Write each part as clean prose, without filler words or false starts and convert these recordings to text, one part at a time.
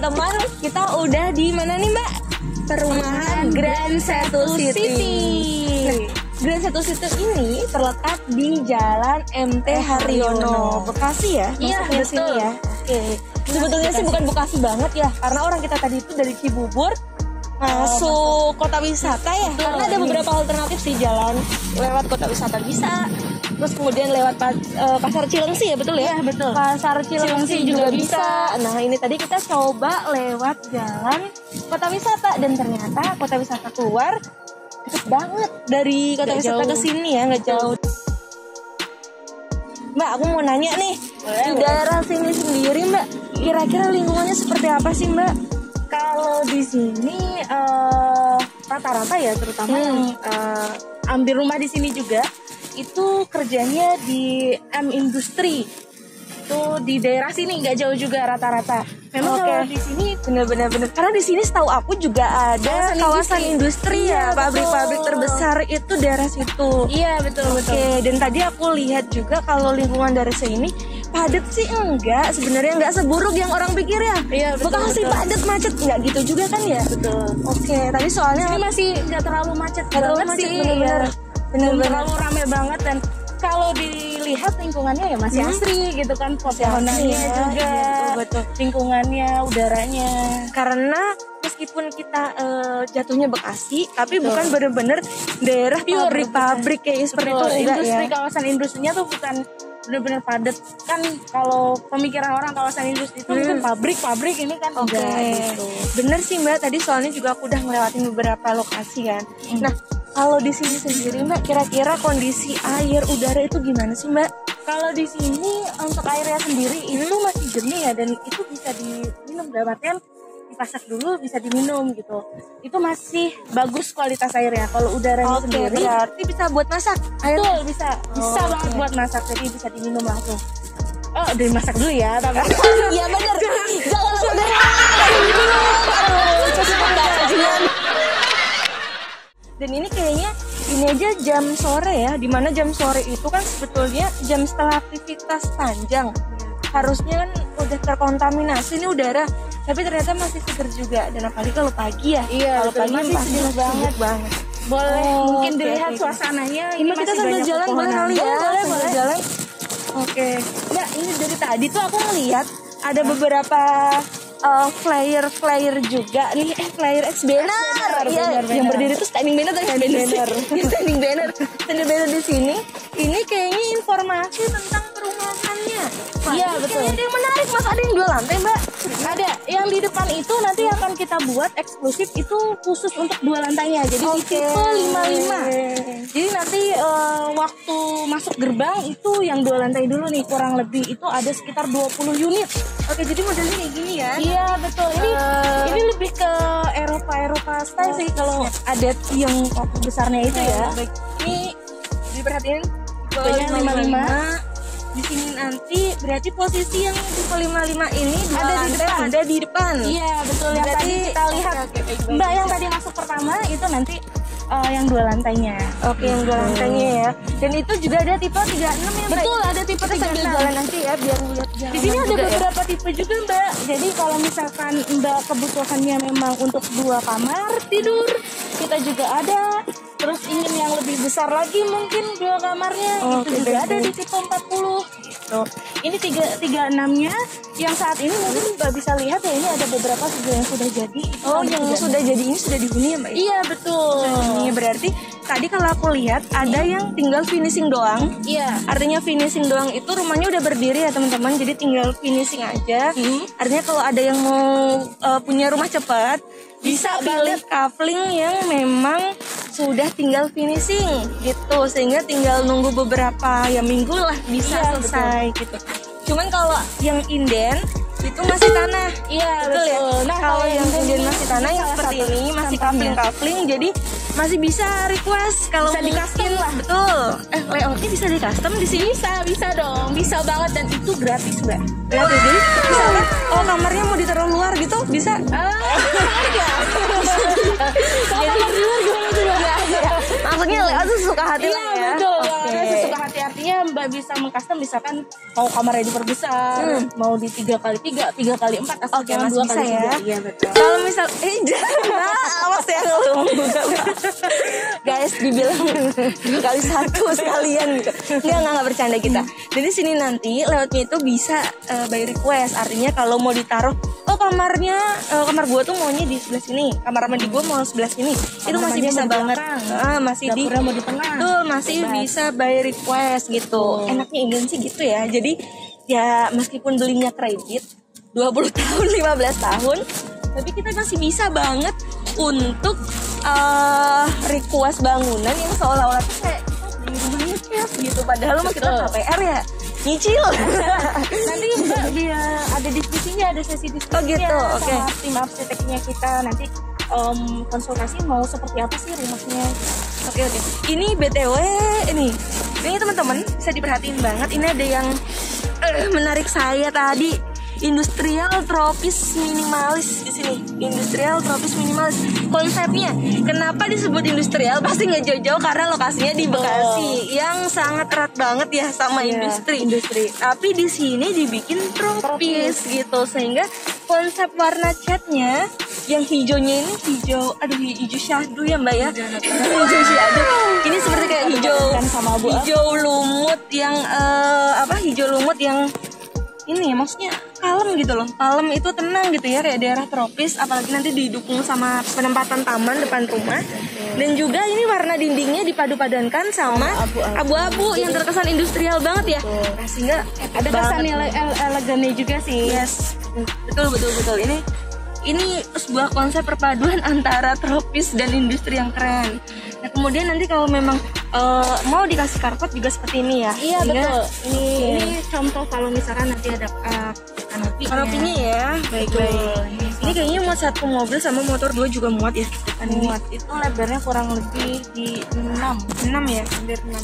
teman-teman, kita udah di mana nih Mbak? Perumahan Grand Setu City. Nah, Grand Setu City ini terletak di Jalan MT Haryono, Bekasi ya? Iya, Maksudnya betul. sini ya. Oke. Sebetulnya sih bukan Bekasi banget ya, karena orang kita tadi itu dari Cibubur masuk kota wisata ya. Betul. Karena ada beberapa alternatif sih jalan lewat kota wisata bisa. Terus kemudian lewat Pasar Cilengsi ya, betul ya? Iya, betul. Pasar Cilengsi juga bisa. bisa. Nah, ini tadi kita coba lewat jalan kota wisata dan ternyata kota wisata keluar deket banget dari kota Nggak wisata jauh. ke sini ya, nggak jauh. Mbak, aku mau nanya nih, Boleh, di boleh. daerah sini sendiri Mbak, kira-kira lingkungannya seperti apa sih Mbak? Kalau di sini rata-rata ya, terutama Hmm. yang ambil rumah di sini juga itu kerjanya di industri. Itu di daerah sini nggak jauh juga rata-rata. Memang Oke. kalau di sini Bener-bener. Karena di sini setahu aku juga ada kawasan industri ya, Iya, pabrik-pabrik betul. terbesar itu daerah situ. iya betul. Oke, dan tadi aku lihat juga kalau lingkungan dari sini padat sih enggak, sebenarnya enggak seburuk yang orang pikir ya. Iya, betul, Bekasi betul. padat macet enggak gitu juga kan ya? Betul. Oke, tadi soalnya Ini masih nggak terlalu macet nggak terlalu banget macet, sih. bener-bener. Ya. Belum Bener-bener. terlalu rame banget, dan kalau dilihat lingkungannya ya masih asri gitu kan, asri pohonannya ya. juga, Iya, betul. lingkungannya, udaranya. Karena meskipun kita jatuhnya Bekasi, tapi Betul. bukan bener-bener daerah Pure, pabrik-pabrik kayak seperti itu Betul, enggak industri, ya. kawasan industrinya tuh bukan benar-benar padat kan. Kalau pemikiran orang kawasan industri itu mungkin pabrik ini kan Oke, enggak gitu. bener sih Mbak. Tadi soalnya juga aku udah ngelewatin beberapa lokasi kan. Nah, kalau di sini sendiri Mbak, kira-kira kondisi air udara itu gimana sih Mbak? Kalau di sini untuk airnya sendiri itu masih jernih ya, dan itu bisa diminum, dalam artian dipasak dulu bisa diminum gitu. Itu masih bagus kualitas airnya. Kalau udaranya Oke, sendiri berarti bisa buat masak air. betul bisa Oh, banget oke. buat masak, jadi bisa diminum langsung. Oh, dimasak dulu ya, tapi Iya bener. Jangan langsung dari Dan ini kayaknya ini aja jam sore ya, dimana jam sore itu kan sebetulnya jam setelah aktivitas panjang. Harusnya kan udah terkontaminasi nih udara, tapi ternyata masih seger juga. Dan apalagi kalau pagi ya, Iya, kalau betul. pagi Masih pasti sejuk banget. banget. boleh Oh, mungkin oke, dilihat oke. suasananya. Ini kita masih sambil banyak jalan boleh pepohonan. kali ya? Boleh, Sambil boleh. jalan. Oke, Mbak, ini dari tadi tuh aku ngeliat ada beberapa flyer juga nih, flyer X banner, iya, benar, yang benar. berdiri tuh standing banner atau standing banner, standing banner di sini. Ini kayaknya informasi tentang perumahannya. Wah, Iya, ini betul. kayaknya ada yang menarik, Mas. Ada yang 2 lantai, Mbak. Ada yang di depan itu nanti akan kita buat eksklusif, itu khusus untuk 2 lantainya. Jadi di Oke. tipe 55. Jadi nanti waktu masuk gerbang itu yang 2 lantai dulu nih, kurang lebih itu ada sekitar 20 unit. Oke, jadi modelnya kayak gini ya. Iya betul. Ini lebih ke Eropa style sih kalau adat yang besarnya itu ya. Baik. Ini diperhatiin Tipenya 55. Di sini nanti berarti posisi yang tipe 55 ini dua Ada di lantai depan. ada di depan. Iya betul, yang Berarti- tadi kita lihat. Oke, baik. Mbak yang tadi masuk pertama itu nanti yang 2 lantainya. Oke, yang 2 lantainya ya. Dan itu juga ada tipe 36 ya, Mbak. Betul, ada tipe Kita sambil 36. jalan nanti ya biar lihat jalan. Di sini ada juga ya. beberapa tipe juga Mbak. Jadi kalau misalkan Mbak kebutuhannya memang untuk 2 kamar tidur, kita juga ada. Terus ingin yang lebih besar lagi mungkin 2 kamarnya, Oh, itu oke, juga baik, ada baik. di tipe 40 gitu. Ini 36-nya yang saat ini mungkin Mbak bisa lihat ya, ini ada beberapa juga yang sudah jadi. Itu Oh, ada yang 36. sudah jadi ini sudah dihuni ya, Mbak? Iya betul. Ini berarti tadi kalau aku lihat ada yang tinggal finishing doang. Iya. Artinya finishing doang itu rumahnya udah berdiri ya teman-teman, jadi tinggal finishing aja. Artinya kalau ada yang mau punya rumah cepat bisa pilih kafling yang memang sudah tinggal finishing gitu, sehingga tinggal nunggu beberapa ya minggu lah bisa Iya, selesai gitu. Cuman kalau yang inden itu masih tanah. Iya Betul ya. betul. Nah Kalau yang inden ini masih tanah yang salah seperti satu ini masih contohnya. kafling, jadi masih bisa request kalau Bisa di-custom mungkin. lah. Betul. Layoutnya bisa di custom di sini. Bisa dong, bisa banget, dan itu gratis Mbak. Gratis. Jadi misalkan kamarnya mau ditaruh luar gitu bisa. Kalau kamar di luar gimana tuh Mbak? Maksudnya layout tuh suka hati Iya lah ya. betul. Oke. Sesuka hati, artinya Mbak Mbak bisa mengcustom misalkan mau kamarnya diperbesar, mau di 3x3, 3x4 atau Oke, masih bisa 2x3. ya. Iya betul. Kalau misal jangan awas ya kalau guys dibilang 2x1 sekalian gitu. Enggak bercanda kita. Jadi sini nanti layoutnya itu bisa by request. Artinya kalau mau ditaruh kamarnya kamar gua tuh maunya di sebelah sini, kamar mandi gua mau sebelah sini. Itu masih bisa banget. Masih di dapurnya mau di tengah. Betul, masih bisa by request gitu. Enaknya ingin sih gitu ya. Jadi ya meskipun belinya kredit 20 tahun, 15 tahun, tapi kita masih bisa banget untuk request bangunan yang seolah-olah tuh kayak kita beli rumahnya cash gitu. Padahal mah kita KPR ya nyicil. Nanti Mbak biar ada diskusinya, ada sesi diskusinya gitu, sama tim arsiteknya kita. Nanti konsultasi mau seperti apa sih rumahnya. Oke. Ini BTW ini teman-teman bisa diperhatiin banget. Ini ada yang menarik saya tadi. Industrial tropis minimalis di sini. Industrial tropis minimalis. Konsepnya, kenapa disebut industrial? Pasti nggak jauh-jauh karena lokasinya di Bekasi yang sangat erat banget ya sama industri. Tapi di sini dibikin tropis gitu, sehingga konsep warna catnya yang hijaunya ini hijau syahdu ya Mbak ya. Hijau syahdu. Ini seperti kayak hijau lumut yang hijau lumut yang ini maksudnya kalem gitu loh. Kalem itu tenang gitu ya, kayak daerah tropis, apalagi nanti didukung sama penempatan taman depan rumah. Dan juga ini warna dindingnya dipadu-padankan sama abu-abu yang terkesan industrial banget ya. Nah, sehingga ada kesan elegannya juga sih. Yes. Betul. Ini sebuah konsep perpaduan antara tropis dan industri yang keren. Nah, kemudian nanti kalau memang mau dikasih karpet juga seperti ini ya. Iya betul. Ini contoh kalau misalkan nanti ada kanopinya ya. Baik. Ini kayaknya muat satu mobil sama motor 2 juga muat ya. Muat. Itu lebarnya kurang lebih di 6 ya, hampir 6.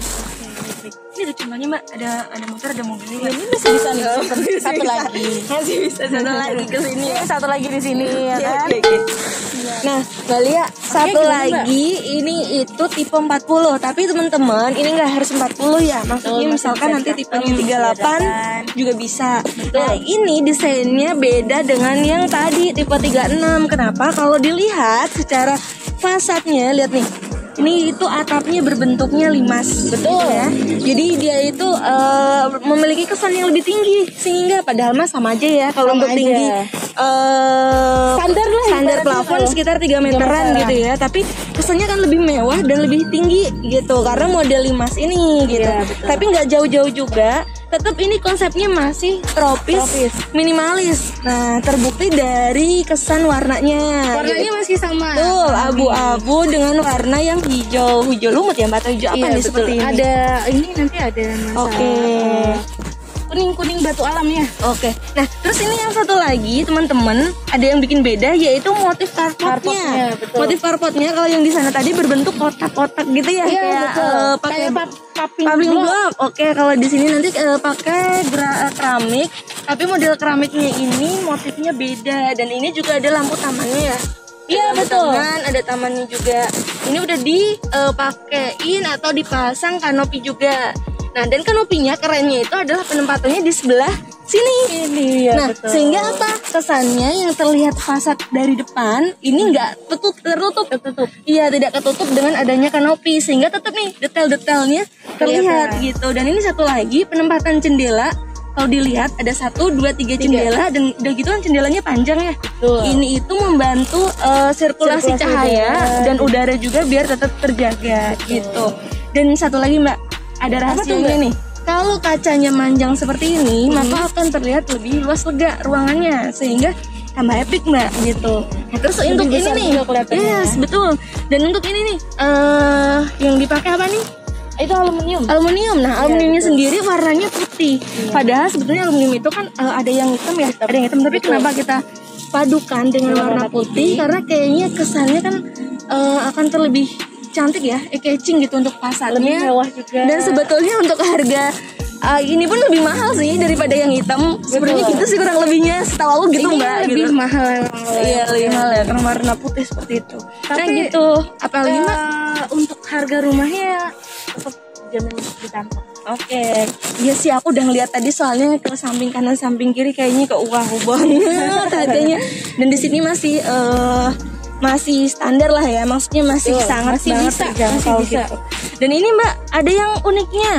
Ini ada contohnya Mbak, ada motor, ada mobil ya. Ini masih bisa nih satu lagi. Masih bisa satu lagi ke sini ya. Satu lagi di sini ya kan. Nah, Mbak Lia, satu lagi ini itu tipe 40. Tapi teman-teman, ini nggak harus 40 ya. Maksudnya misalkan nanti tipenya 38 juga bisa. Nah, ini desainnya beda dengan yang tadi tipe 36. Kenapa? Kalau dilihat secara fasadnya, lihat nih. Ini itu atapnya berbentuknya limas. Betul ya. Jadi dia itu memiliki kesan yang lebih tinggi, sehingga padahal mah sama aja ya kalau untuk tinggi. Standar plafon sekitar 3 meteran gitu ya. Tapi kesannya kan lebih mewah dan lebih tinggi gitu karena model limas ini gitu. Tapi nggak jauh-jauh juga. Tetap ini konsepnya masih tropis minimalis. Nah, terbukti dari kesan warnanya. Warnanya masih sama. Betul, abu-abu dengan warna yang hijau lumut ya Mbak, atau hijau apa nih seperti ini? Ada ini nanti ada kuning batu alam ya. Oke. Nah, terus ini yang satu lagi teman-teman, ada yang bikin beda yaitu motif karpetnya. Motif karpetnya kalau yang di sana tadi berbentuk kotak-kotak gitu ya, kayak paving block. Oke, kalau di sini nanti pakai keramik, tapi model keramiknya ini motifnya beda dan ini juga ada lampu tamannya ya. Iya betul. Ada tamannya juga. Ini udah dipakein atau dipasang kanopi juga. Nah, dan kanopinya kerennya itu adalah penempatannya di sebelah sini. Nah, sehingga apa? Kesannya yang terlihat fasad dari depan ini nggak tertutup. Iya, tidak ketutup dengan adanya kanopi, sehingga tetap nih detail-detailnya terlihat gitu. Dan ini satu lagi penempatan jendela. Kalau dilihat ada 1, 2, 3 jendela dan udah gitu kan jendelanya panjang ya. Ini itu membantu sirkulasi cahaya dan udara juga biar tetap terjaga gitu. Dan satu lagi Mbak, ada rahasianya nih. Kalau kacanya manjang seperti ini, maka akan terlihat lebih luas lega ruangannya, sehingga tambah epic Mbak gitu. Nah, terus untuk ini nih, yes betul. Dan untuk ini nih, yang dipakai apa nih? Itu aluminium. Nah, aluminiumnya sendiri warnanya putih. Padahal sebetulnya aluminium itu kan ada yang hitam ya, ada yang hitam. Tapi kenapa kita padukan dengan warna putih? Karena kayaknya kesannya kan akan terlebih cantik ya, catching gitu untuk fasadnya. Mewah juga. Dan sebetulnya untuk harga ini pun lebih mahal sih daripada yang hitam. Sebenarnya gitu sih kurang lebihnya, setahu aku gitu ini Mbak. Lebih gitu. mahal. Iya lebih mahal ya karena warna putih seperti itu. Tapi gitu, apalagi Mbak untuk harga rumahnya tetap jamin di kantor. Oke, iya sih aku udah ngeliat tadi soalnya ke samping kanan samping kiri kayaknya ke wow banget harganya. Dan di sini masih standar lah ya, maksudnya masih sangat masih banget bisa, terjangkau masih bisa. gitu. Dan ini Mbak ada yang uniknya,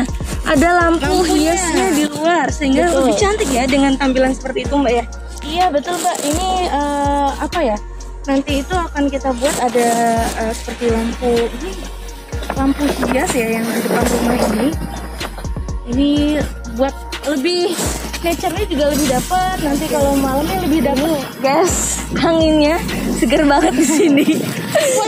ada lampu hiasnya di luar sehingga lebih cantik ya dengan tampilan seperti itu Mbak ya. Iya betul Mbak, ini apa ya? Nanti itu akan kita buat ada seperti lampu hias ya yang di depan rumah ini. Ini buat lebih nature-nya juga lebih dapat. Nanti kalau malamnya lebih dapat. Guys, anginnya seger banget di sini.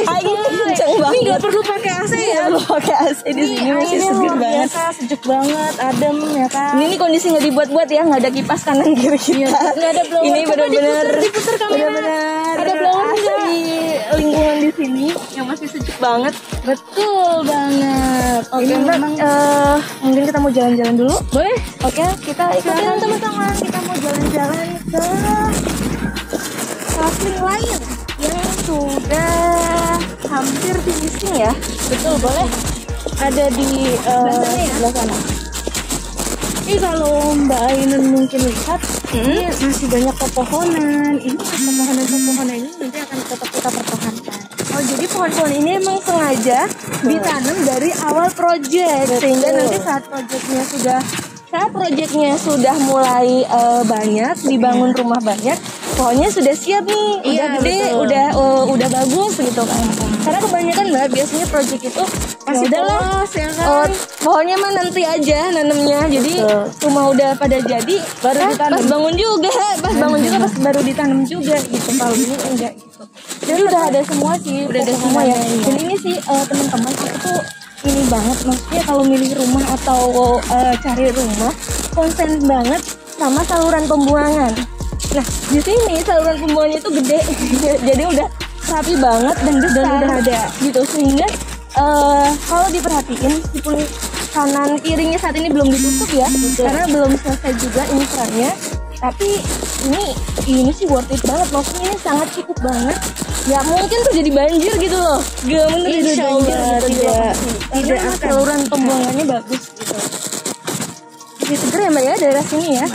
Anginnya kenceng banget. Ini nggak perlu pakai AC ya. Perlu pakai AC di sini masih seger banget. Biasa sejuk banget, adem ya kan. Ini kondisi nggak dibuat-buat ya, nggak ada kipas kanan kiri kita. Nggak ada blower. Ini benar-benar diputar kamera. Benar-benar Ada blower asli lingkungan di sini yang masih sejuk banget. Betul banget. Oke, Ini Mbak, memang mungkin kita mau jalan-jalan dulu. boleh. Oke, kita ikutin teman-teman. Kita mau jalan-jalan ke kafling lain yang sudah hampir finishing ya. Betul, boleh. Ada di sebelah sana. Ini kalau Mbak Ainun mungkin lihat, ini masih banyak pepohonan. Ini pepohonan ini nanti akan tetap kita pertahankan. Oh, jadi pohon-pohon ini emang sengaja ditanam dari awal proyek sehingga nanti saat proyeknya sudah mulai banyak, dibangun rumah banyak, pohonnya sudah siap nih, udah gede, udah bagus gitu kan. Karena kebanyakan Mbak biasanya proyek itu Masih polos ya kan? Pohonnya mah nanti aja nanemnya. Jadi rumah udah pada jadi Baru ditanam. pas bangun juga pas baru ditanam juga gitu. Kalau ini enggak gitu. Jadi udah ada semua sih. Udah ada semua ya. Dan ini sih teman-teman aku tuh ini banget, maksudnya kalau milih rumah atau cari rumah konsen banget sama saluran pembuangan. Nah di sini saluran pembuangannya itu gede, jadi udah rapi banget dan besar udah ada gitu, sehingga kalau diperhatiin meskipun kanan kirinya saat ini belum ditutup ya, karena belum selesai juga ini kerannya, tapi ini sih worth it banget, maksudnya ini sangat cukup banget. Ya mungkin tuh jadi banjir gitu loh, gak mungkin jadi banjir gitu, tidak akan. Saluran pembuangannya bagus gitu. Jadi seger ya Mbak ya daerah sini ya.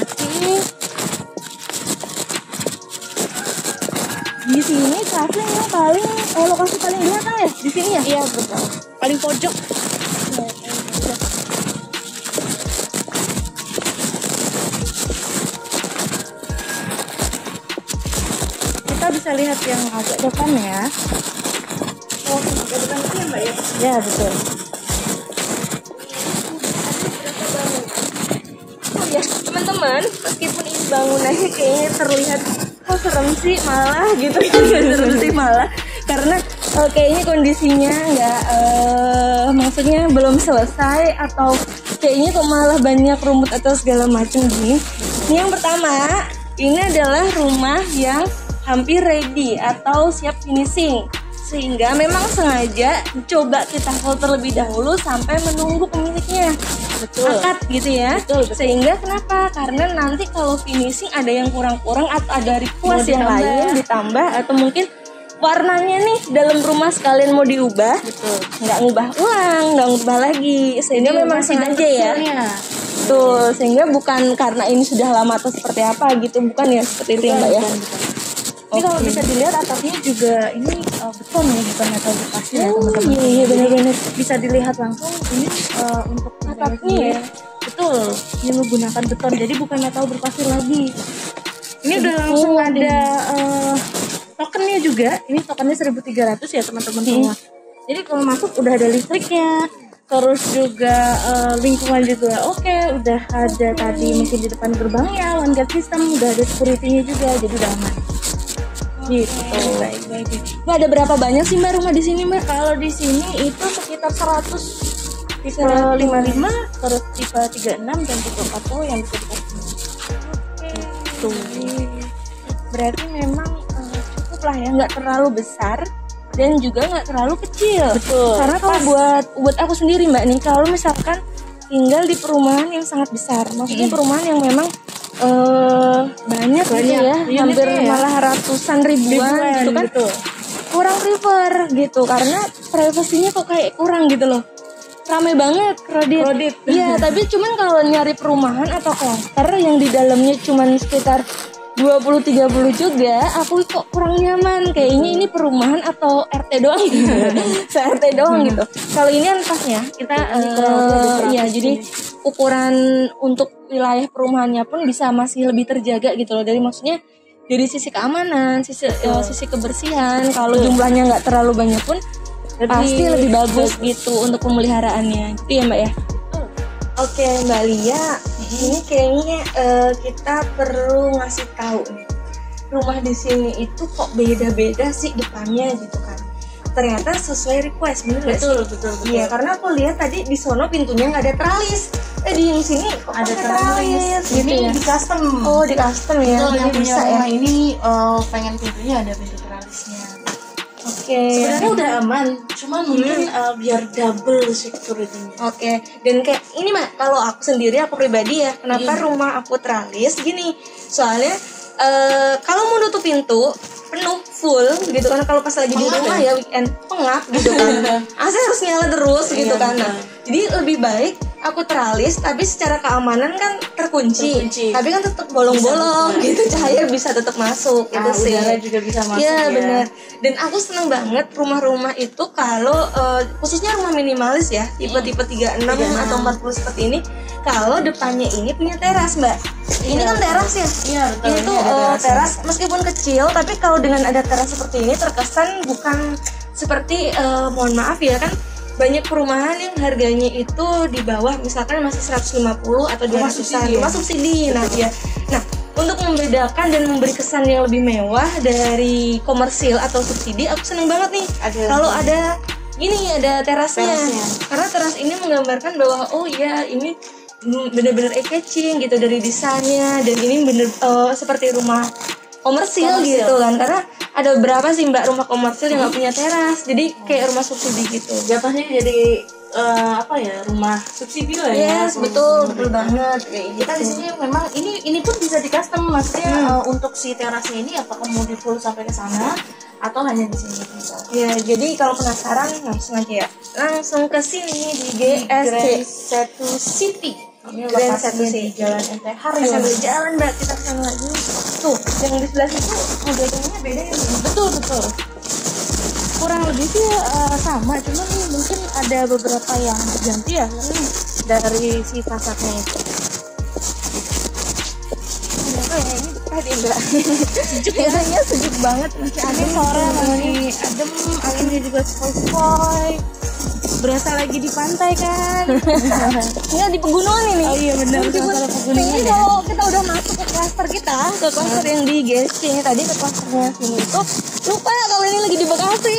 Di sini kafe yang paling lokasi paling belakang ya di sini ya. Iya betul. Paling pojok. Kita bisa lihat yang agak depan ya. Oh, agak depan itu ya Mbak ya. Ya betul. Oh ya teman-teman, meskipun ini bangunannya kayaknya terlihat kok serem sih malah gitu ya, serem sih malah karena kayaknya kondisinya nggak maksudnya belum selesai atau kayaknya kok malah banyak rumput atau segala macam gini. Ini yang pertama, ini adalah rumah yang hampir ready atau siap finishing, sehingga memang sengaja coba kita foto terlebih dahulu sampai menunggu pemiliknya akad gitu ya. Betul. Sehingga kenapa? Karena nanti kalau finishing ada yang kurang-kurang atau ada request yang lain ditambah atau mungkin warnanya nih dalam rumah sekalian mau diubah, nggak ngubah ulang, nggak ngubah lagi, sehingga memang sengaja ya. Tuh, sehingga bukan karena ini sudah lama atau seperti apa gitu, bukan ya seperti itu ya Mbak ya. Ini kalau bisa dilihat atapnya juga ini beton ya, bukan metal bekas ya teman-teman. Iya benar-benar bisa dilihat langsung ini untuk atapnya ya. Betul, ini menggunakan beton jadi bukan metal berpasir lagi. Ini udah langsung ada tokennya juga. Ini tokennya 1.300 ya teman-teman semua. Jadi kalau masuk udah ada listriknya. Terus juga lingkungan juga oke, udah ada tadi mungkin di depan gerbangnya, one gate system, udah ada security-nya juga, jadi udah aman. Gitu. Baik. Mbak ada berapa banyak sih Mbak rumah di sini Mbak? Kalau di sini itu sekitar 100 tipe 55, terus tipe 36 dan tipe 40 yang bisa dikasih. Tuh. Berarti memang cukup lah ya, nggak terlalu besar dan juga nggak terlalu kecil. Betul. Karena kalau buat aku sendiri Mbak nih, kalau misalkan tinggal di perumahan yang sangat besar, maksudnya perumahan yang memang banyak gitu ya, hampir malah ratusan ribuan gitu kan, kurang prefer gitu karena privasinya kok kayak kurang gitu loh. Rame banget, crowded. Iya, tapi cuman kalau nyari perumahan atau klaster yang di dalamnya cuman sekitar 20-30 juga, aku kok kurang nyaman. Kayaknya ini perumahan atau RT doang gitu. Se-RT doang gitu. Kalau ini kan pas ya, kita ya jadi ukuran untuk wilayah perumahannya pun bisa masih lebih terjaga gitu loh. Dari maksudnya dari sisi keamanan, sisi kebersihan. Kalau jumlahnya nggak terlalu banyak pun pasti lebih bagus gitu untuk pemeliharaannya. Gitu ya Mbak ya. Oke Mbak Lia, ini kayaknya kita perlu ngasih tahu nih. Rumah di sini itu kok beda-beda sih depannya gitu kan. Ternyata sesuai request, bener gak sih? Betul. Iya, karena aku lihat tadi di sono pintunya nggak ada teralis. Di sini kok ada teralis. Gitu Ini ya? di custom. Oh, di custom ya. Betul, yang Jadi punya bisa ya. rumah ini pengen pintunya ada pintu teralisnya. Oke. Sebenarnya udah aman, cuman mungkin biar double security-nya. Oke, dan kayak ini Mak, kalau aku sendiri, aku pribadi ya, kenapa rumah aku teralis gini? Soalnya kalau mau nutup pintu penuh full gitu kan, kalau pas lagi di rumah ya weekend pengap gitu kan, AC harus nyala terus gitu kan. Nah, jadi lebih baik aku teralis, tapi secara keamanan kan terkunci. Tapi kan tetap bolong-bolong gitu, cahaya bisa tetap masuk gitu sih. Udara juga bisa masuk ya. Benar. Dan aku seneng banget rumah-rumah itu kalau khususnya rumah minimalis ya, tipe-tipe 36 atau 40 seperti ini, kalau depannya ini punya teras Mbak. Ini kan teras ya. Iya betul. Ini tuh teras meskipun kecil, tapi kalau dengan ada teras seperti ini terkesan bukan seperti mohon maaf ya kan, banyak perumahan yang harganya itu di bawah misalkan masih 150 atau 200-an rumah subsidi. Nah ya. Nah, untuk membedakan dan memberi kesan yang lebih mewah dari komersil atau subsidi, aku seneng banget nih kalau ada gini, ada terasnya. Karena teras ini menggambarkan bahwa oh ya ini bener-bener eye-catching gitu dari desainnya, dan ini bener seperti rumah komersil gitu kan. Karena ada beberapa sih Mbak rumah komersil yang nggak punya teras, jadi kayak rumah subsidi gitu. Jatuhnya jadi rumah subsidi lah ya. Yes, betul banget. Kita di sini memang ini pun bisa di custom, maksudnya untuk si terasnya ini apakah mau di full sampai ke sana atau hanya di sini bisa. Ya, jadi kalau penasaran langsung aja ya. Langsung ke sini di GSC1 City. Grand Satu di Jalan MT Haryono. Sambil jalan Mbak, kita kesana lagi. Tuh, yang di sebelah situ modelnya beda ya. Betul. Kurang lebih sih sama, cuman mungkin ada beberapa yang berganti ya dari si fasadnya itu. Kenapa ya ini tadi Mbak? Sejuk ya, sejuk banget. Masih adem, sore masih adem, anginnya juga sepoi-sepoi. Berasa lagi di pantai kan? Enggak, di pegunungan ini. Oh iya benar. Ini kalau kita udah masuk ke klaster kita, ke klaster yang di GSC ini tadi, ke klasternya sini itu lupa kalau ini lagi di Bekasi.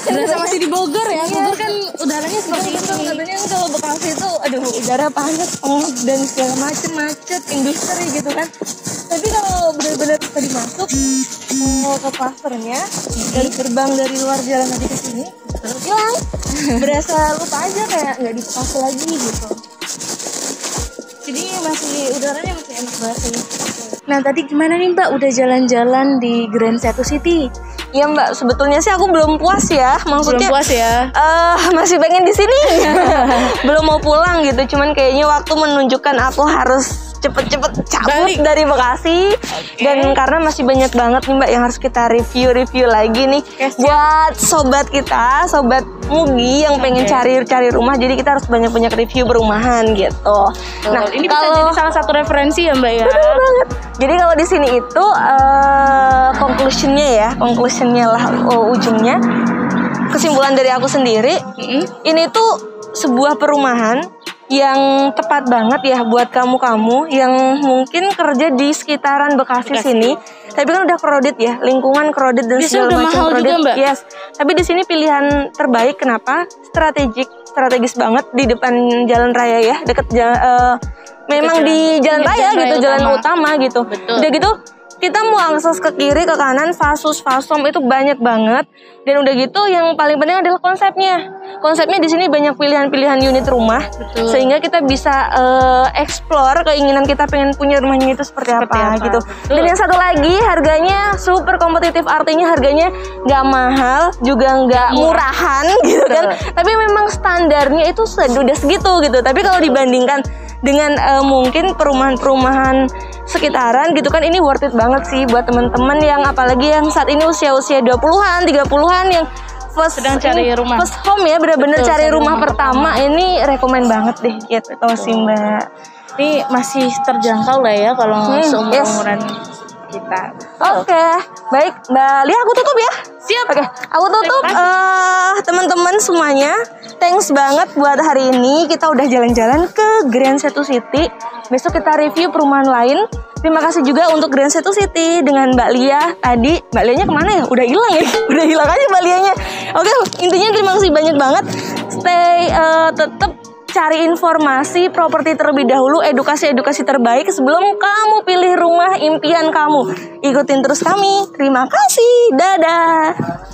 Berasa masih di Bogor ya. Bogor kan udaranya seperti itu. Katanya kalau Bekasi itu aduh udara panas, pengap dan segala macem, macet, industri gitu kan. Tapi kalau benar-benar tadi masuk ke klasternya dari gerbang dari luar jalan tadi ke sini, terus hilang. Berasa lupa aja kayak nggak di Bekasi lagi gitu. Jadi udaranya masih enak banget sih. Nah tadi gimana nih Mbak, udah jalan-jalan di Grand Satu City? Iya Mbak, sebetulnya sih aku belum puas ya. Maksudnya belum puas ya? Masih pengen di sini. Belum mau pulang gitu. Cuman kayaknya waktu menunjukkan aku harus cepet-cepet cabut dari Bekasi. Dan karena masih banyak banget nih Mbak yang harus kita review lagi nih. Buat sobat kita, sobat Mugi yang pengen cari rumah, jadi kita harus banyak-banyak review perumahan gitu. Nah, ini bisa jadi salah satu referensi ya Mbak ya. Betul banget. Jadi kalau di sini itu conclusionnya lah, ujungnya kesimpulan dari aku sendiri, ini tuh sebuah perumahan yang tepat banget ya buat kamu-kamu yang mungkin kerja di sekitaran Bekasi sini. Tapi kan udah crowded ya, lingkungan crowded dan segala macam crowded. Juga, Mbak. Yes. Tapi di sini pilihan terbaik. Kenapa? Strategis banget di depan jalan raya ya, memang di jalan raya gitu, jalan utama gitu. Betul. Udah gitu kita mau akses ke kiri, ke kanan, Vasus, Vasom itu banyak banget. Dan udah gitu yang paling penting adalah konsepnya. Konsepnya di sini banyak pilihan-pilihan unit rumah. Betul. Sehingga kita bisa explore keinginan kita pengen punya rumahnya itu seperti apa gitu. Betul. Dan yang satu lagi harganya super kompetitif, artinya harganya nggak mahal juga nggak murahan gitu kan. Tapi memang standarnya itu udah segitu gitu. Tapi kalau dibandingkan dengan mungkin perumahan-perumahan sekitaran gitu kan, ini worth it banget sih buat teman-teman yang apalagi yang saat ini usia-usia 20-an, 30-an yang sedang cari rumah. First home ya, bener-bener cari rumah pertama. Ini rekomen banget deh gitu sih Mbak. Ini masih terjangkau lah ya kalau seumuran kita. Oke, baik Mbak Lia, aku tutup ya. Siap. Oke, aku tutup teman-teman semuanya. Thanks banget buat hari ini. Kita udah jalan-jalan ke Grand Setu City. Besok kita review perumahan lain. Terima kasih juga untuk Grand Setu City dengan Mbak Lia tadi. Mbak Lianya kemana ya? Udah hilang ya? Udah hilang aja Mbak Lianya. Oke, intinya terima kasih banyak banget. Stay tetap cari informasi properti terlebih dahulu, edukasi-edukasi terbaik sebelum kamu pilih rumah impian kamu. Ikutin terus kami. Terima kasih. Dadah.